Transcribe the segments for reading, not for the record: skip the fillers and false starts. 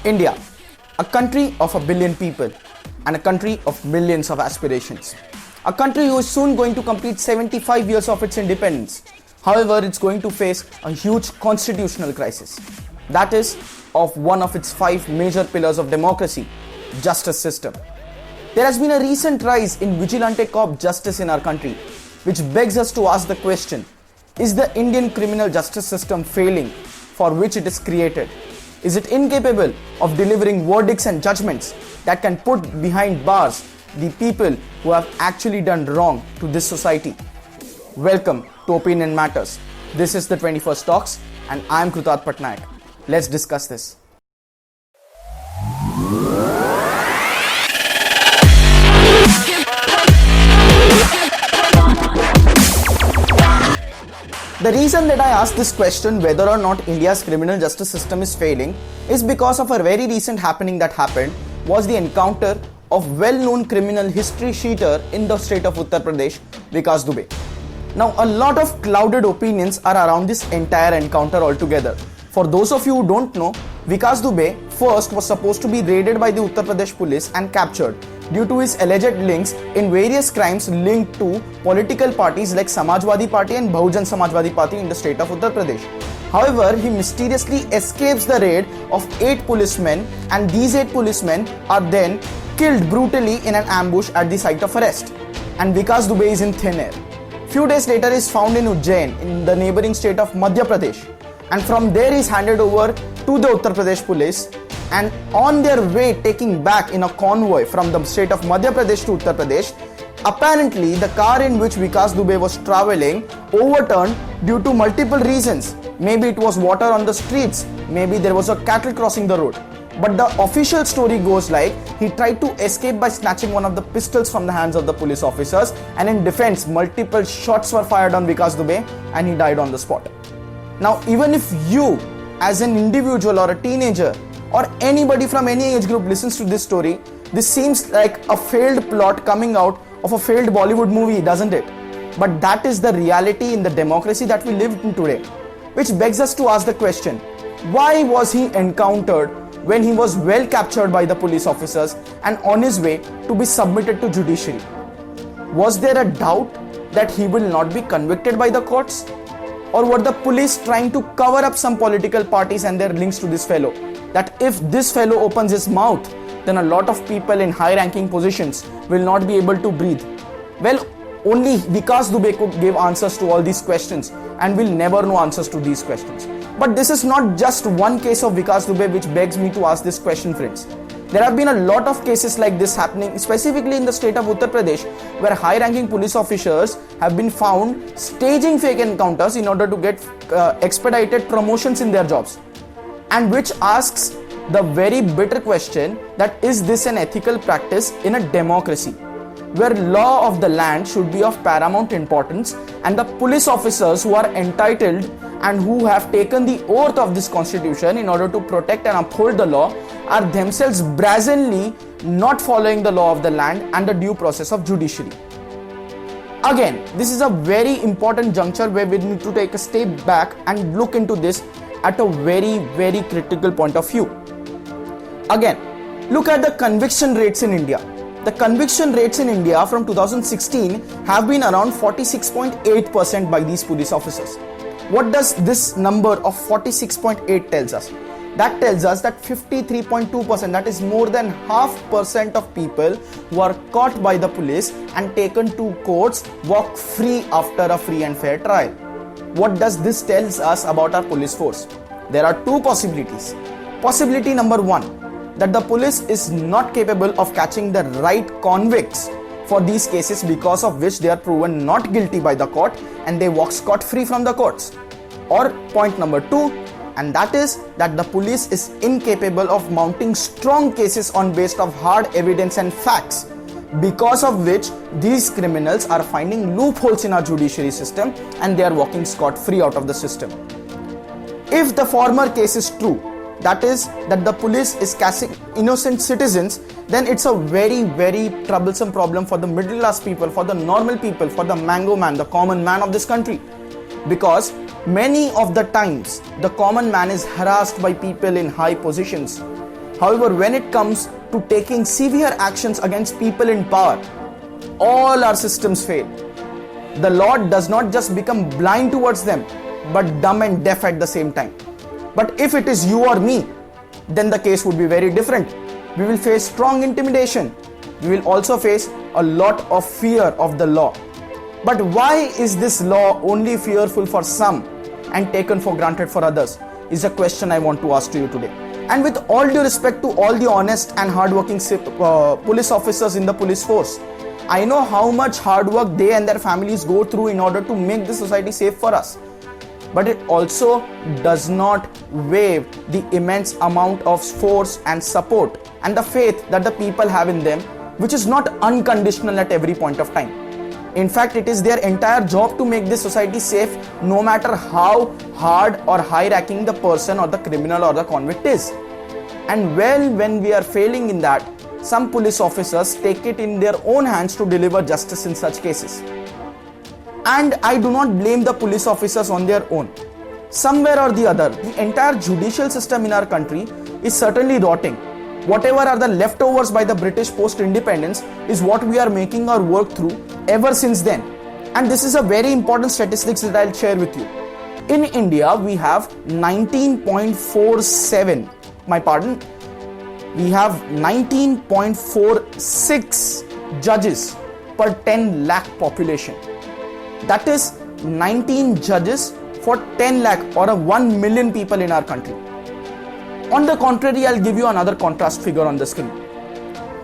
India, a country of 1 billion people and a country of millions of aspirations. A country who is soon going to complete 75 years of its independence. However, it's going to face a huge constitutional crisis. That is of one of its 5 major pillars of democracy, justice system. There has been a recent rise in vigilante cop justice in our country, which begs us to ask the question, is the Indian criminal justice system failing for which it is created? Is it incapable of delivering verdicts and judgments that can put behind bars the people who have actually done wrong to this society? Welcome to Opinion Matters. This is the 21st Talks and I am Krutat Patnaik. Let's discuss this. The reason that I asked this question whether or not India's criminal justice system is failing is because of a very recent happening that happened was the encounter of well-known criminal history sheeter in the state of Uttar Pradesh, Vikas Dubey. Now, a lot of clouded opinions are around this entire encounter altogether. For those of you who don't know, Vikas Dubey first was supposed to be raided by the Uttar Pradesh police and captured due to his alleged links in various crimes linked to political parties like Samajwadi Party and Bahujan Samajwadi Party in the state of Uttar Pradesh. However, he mysteriously escapes the raid of 8 policemen, and these 8 policemen are then killed brutally in an ambush at the site of arrest. And Vikas Dubey is in thin air. Few days later, he is found in Ujjain in the neighboring state of Madhya Pradesh, and from there he is handed over to the Uttar Pradesh police, and on their way taking back in a convoy from the state of Madhya Pradesh to Uttar Pradesh, apparently the car in which Vikas Dubey was travelling overturned due to multiple reasons. Maybe it was water on the streets, maybe there was a cattle crossing the road. But the official story goes like he tried to escape by snatching one of the pistols from the hands of the police officers, and in defense multiple shots were fired on Vikas Dubey and he died on the spot. Now, even if you as an individual or a teenager or anybody from any age group listens to this story, this seems like a failed plot coming out of a failed Bollywood movie, doesn't it? But that is the reality in the democracy that we live in today, which begs us to ask the question, why was he encountered when he was well captured by the police officers and on his way to be submitted to judiciary? Was there a doubt that he will not be convicted by the courts? Or were the police trying to cover up some political parties and their links to this fellow? That if this fellow opens his mouth, then a lot of people in high-ranking positions will not be able to breathe. Well, only Vikas Dubey could give answers to all these questions, and we'll never know answers to these questions. But this is not just one case of Vikas Dubey which begs me to ask this question, friends. There have been a lot of cases like this happening, specifically in the state of Uttar Pradesh, where high-ranking police officers have been found staging fake encounters in order to get expedited promotions in their jobs. And which asks the very bitter question that is this an ethical practice in a democracy, where law of the land should be of paramount importance, and the police officers who are entitled and who have taken the oath of this constitution in order to protect and uphold the law are themselves brazenly not following the law of the land and the due process of judiciary. Again, this is a very important juncture where we need to take a step back and look into this at a very, very critical point of view. Again, look at the conviction rates in India. The conviction rates in India from 2016 have been around 46.8% by these police officers. What does this number of 46.8 tells us? That tells us that 53.2%, that is more than 0.5% of people who are caught by the police and taken to courts walk free after a free and fair trial. What does this tells us about our police force? There are 2 possibilities. Possibility number 1, that the police is not capable of catching the right convicts for these cases, because of which they are proven not guilty by the court and they walk scot-free from the courts. Or point number 2, and that is that the police is incapable of mounting strong cases on basis of hard evidence and facts, because of which these criminals are finding loopholes in our judiciary system and they are walking scot-free out of the system. If the former case is true, that is that the police is catching innocent citizens, then it's a very, very troublesome problem for the middle class people, for the normal people, for the mango man, the common man of this country. Because many of the times the common man is harassed by people in high positions. However, when it comes to taking severe actions against people in power, all our systems fail. The law does not just become blind towards them, but dumb and deaf at the same time. But if it is you or me, then the case would be very different. We will face strong intimidation. We will also face a lot of fear of the law. But why is this law only fearful for some and taken for granted for others, is a question I want to ask to you today. And with all due respect to all the honest and hardworking police officers in the police force, I know how much hard work they and their families go through in order to make the society safe for us. But it also does not waive the immense amount of force and support and the faith that the people have in them, which is not unconditional at every point of time. In fact, it is their entire job to make this society safe, no matter how hard or high-ranking the person or the criminal or the convict is. And well, when we are failing in that, some police officers take it in their own hands to deliver justice in such cases. And I do not blame the police officers on their own. Somewhere or the other, the entire judicial system in our country is certainly rotting. Whatever are the leftovers by the British post-independence is what we are making our work through ever since then. And this is a very important statistics that I'll share with you. In India, we have 19.47, we have 19.46 judges per 10 lakh population. That is 19 judges for 10 lakh or 1 million people in our country. On the contrary, I'll give you another contrast figure on the screen.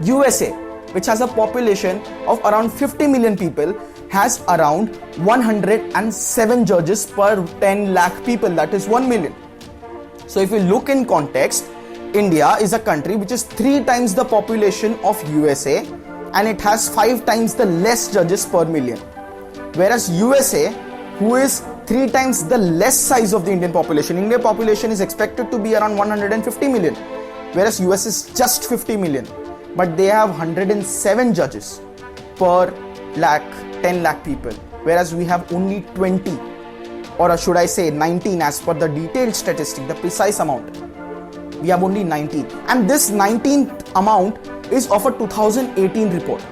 USA, which has a population of around 50 million people, has around 107 judges per 10 lakh people, that is 1 million. So if you look in context, India is a country which is 3 times the population of USA and it has 5 times the less judges per million. Whereas USA, who is 3 times the less size of the Indian population. Indian population is expected to be around 150 million, whereas US is just 50 million. But they have 107 judges per 10 lakh people, whereas we have only 20, or should I say 19 as per the detailed statistic, the precise amount. We have only 19. And this 19th amount is of a 2018 report.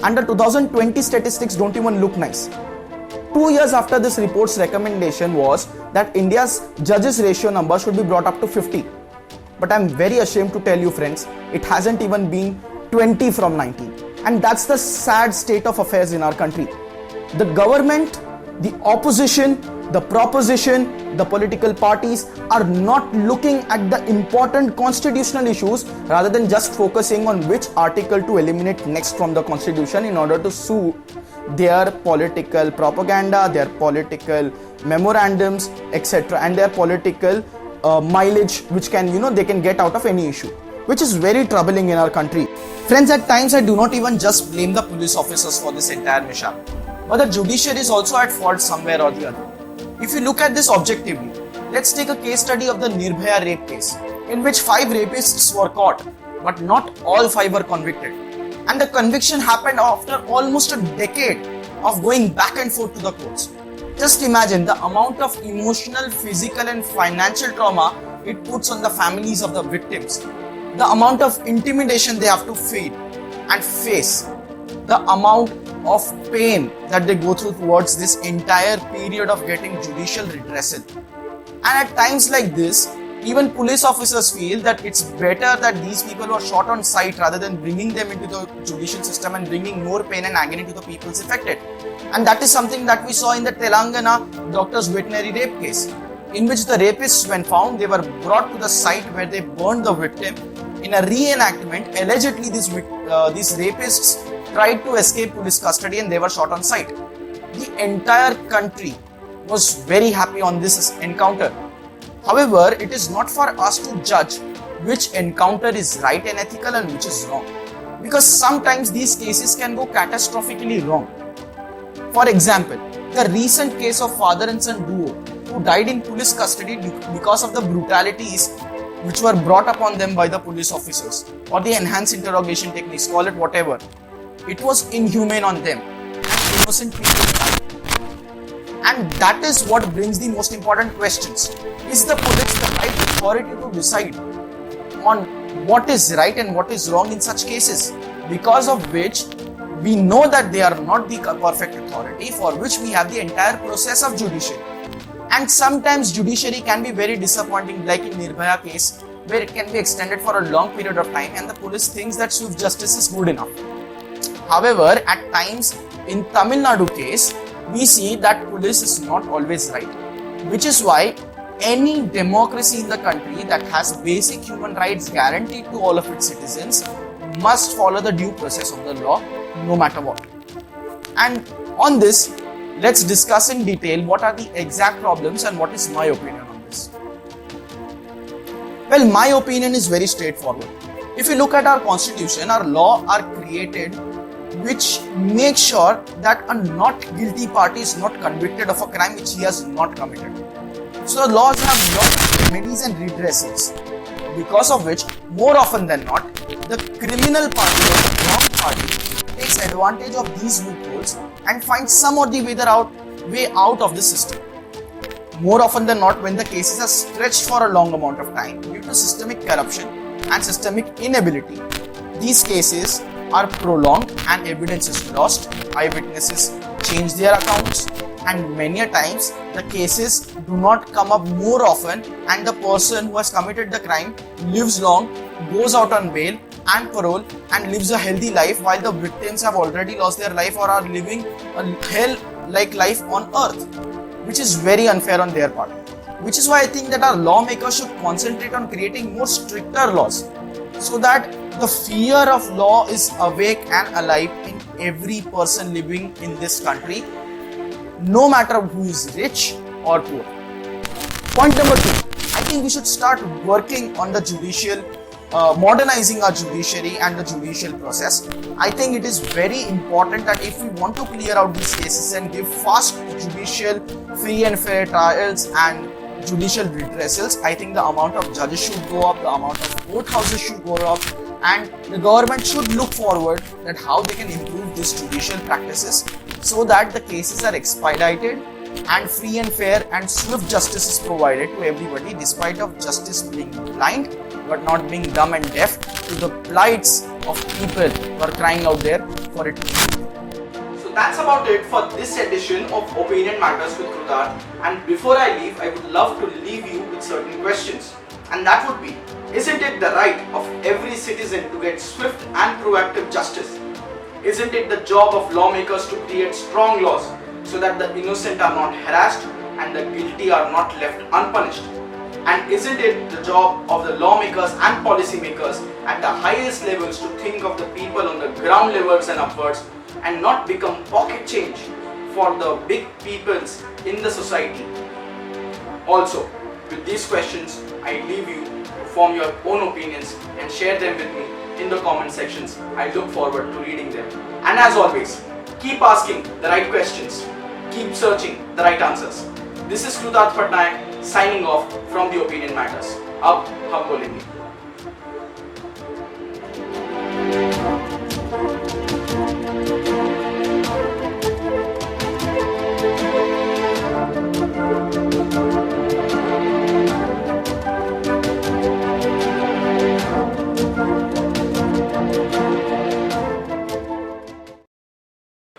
And the 2020 statistics don't even look nice. 2 years after this report's recommendation was that India's judges ratio number should be brought up to 50. But I'm very ashamed to tell you friends, it hasn't even been 20 from 19. And that's the sad state of affairs in our country. The government, the opposition, the proposition, the political parties are not looking at the important constitutional issues rather than just focusing on which article to eliminate next from the constitution in order to suit their political propaganda, their political memorandums, etc., and their political mileage which can, they can get out of any issue, which is very troubling in our country. Friends, at times I do not even just blame the police officers for this entire mishap, but the judiciary is also at fault somewhere or the other. If you look at this objectively, let's take a case study of the Nirbhaya rape case, in which 5 rapists were caught, but not all 5 were convicted. And the conviction happened after almost a decade of going back and forth to the courts. Just imagine the amount of emotional, physical and financial trauma it puts on the families of the victims, the amount of intimidation they have to feel and face, the amount of pain that they go through towards this entire period of getting judicial redressal. And at times like this, even police officers feel that it's better that these people were shot on sight rather than bringing them into the judicial system and bringing more pain and agony to the people affected. And that is something that we saw in the Telangana doctor's veterinary rape case, in which the rapists, when found, they were brought to the site where they burned the victim. In a reenactment, allegedly these rapists tried to escape police custody and they were shot on sight. The entire country was very happy on this encounter. However, it is not for us to judge which encounter is right and ethical and which is wrong, because sometimes these cases can go catastrophically wrong. For example, the recent case of father and son duo who died in police custody because of the brutalities which were brought upon them by the police officers, or the enhanced interrogation techniques, call it whatever. It was inhumane on them. Innocent people died. And that is what brings the most important questions. Is the police the right authority to decide on what is right and what is wrong in such cases, because of which we know that they are not the perfect authority, for which we have the entire process of judiciary. And sometimes judiciary can be very disappointing, like in Nirbhaya case, where it can be extended for a long period of time and the police thinks that swift justice is good enough. However, at times in Tamil Nadu case, we see that police is not always right, which is why any democracy in the country that has basic human rights guaranteed to all of its citizens must follow the due process of the law, no matter what. And on this, let's discuss in detail what are the exact problems and what is my opinion on this. Well, my opinion is very straightforward. If you look at our constitution, our law are created which make sure that a not guilty party is not convicted of a crime which he has not committed. So the laws have lot of remedies and redressals, because of which more often than not, the criminal party or the wrong party takes advantage of these loopholes and finds some or the way out of the system. More often than not, when the cases are stretched for a long amount of time due to systemic corruption and systemic inability, these cases are prolonged and evidence is lost, eyewitnesses change their accounts, and many a times the cases do not come up more often and the person who has committed the crime lives long, goes out on bail and parole and lives a healthy life, while the victims have already lost their life or are living a hell-like life on earth, which is very unfair on their part. Which is why I think that our lawmakers should concentrate on creating more stricter laws, so that the fear of law is awake and alive in every person living in this country, no matter who is rich or poor. Point number 2, I think we should start working on the modernizing our judiciary and the judicial process. I think it is very important that if we want to clear out these cases and give fast judicial free and fair trials and judicial redressals, I think the amount of judges should go up, the amount of court houses should go up, and the government should look forward at how they can improve these judicial practices so that the cases are expedited and free and fair and swift justice is provided to everybody, despite of justice being blind but not being dumb and deaf to the plights of people who are crying out there for it. So that's about it for this edition of Opinion Matters with Krudar. And before I leave, I would love to leave you with certain questions. And that would be, isn't it the right of every citizen to get swift and proactive justice? Isn't it the job of lawmakers to create strong laws so that the innocent are not harassed and the guilty are not left unpunished? And isn't it the job of the lawmakers and policymakers at the highest levels to think of the people on the ground levels and upwards and not become pocket change for the big peoples in the society? Also, with these questions, I leave you to form your own opinions and share them with me in the comment sections. I look forward to reading them. And as always, keep asking the right questions. Keep searching the right answers. This is Krudar Patnaik signing off from the Opinion Matters. Ab hum bolenge.